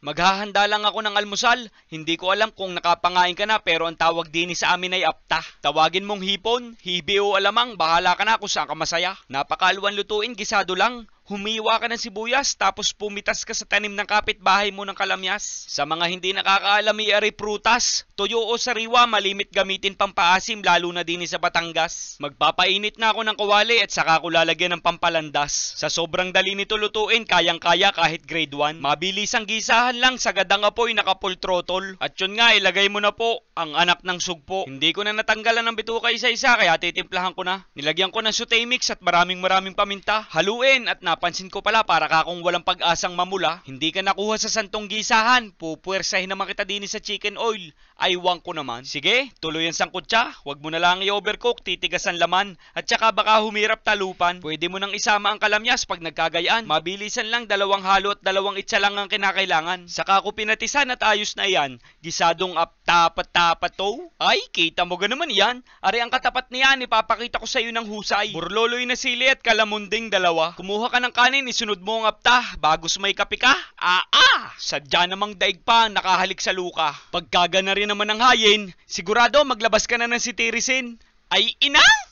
Maghahanda lang ako ng almusal. Hindi ko alam kung nakapangain ka na pero ang tawag din sa amin ay apta. Tawagin mong hipon, hibi o alamang, bahala ka na kung saan ka masaya. Napakaluan lutuin, gisado lang. Humiwa ka ng sibuyas tapos pumitas ka sa tanim ng kapitbahay mo ng kalamyas. Sa mga hindi nakakaalam ari prutas, tuyo o sariwa malimit gamitin pampaasim lalo na din sa Batangas. Magpapainit na ako ng kawali at saka ko lalagyan ng pampalandas. Sa sobrang dali nito lutuin, kayang-kaya kahit grade 1. Mabilis ang gisahan lang, sagad ang apoy, naka full throttle. At yun nga, ilagay mo na po ang anak ng sugpo. Hindi ko na natanggalan ng bituka isa-isa kaya titimplahan ko na. Nilagyan ko ng sauté mix at maraming paminta. Haluin at napansin ko pala para kakong walang pag-asang mamula. Hindi ka nakuha sa santong gisahan. Pupuwersahin naman kita din sa chicken oil. Aywang ko naman. Sige, tuloy ang sangkutsa. Huwag mo na lang i-overcook, titigas ang laman. At saka baka humirap talupan. Pwede mo nang isama ang kalamyas pag nagkagayaan. Mabilisan lang, 2 halo at 2 itsa lang ang kinakailangan. Saka ko pinatisan at ayos na yan. Gisadong tapat to. Ay, kita mo ga naman yan. Ari ang katapat niyan, ipapakita ko sa iyo ng husay. Burloloy na sili at kalamunding 2. Kumuha ka ng kanin, isunod mo ang apta. Bago sumay kape ka, sadya namang daig pa, nakahalik sa luka. Pagkaga na rin naman ng hayin, sigurado maglabas ka na ng sitirisin. Ay inang!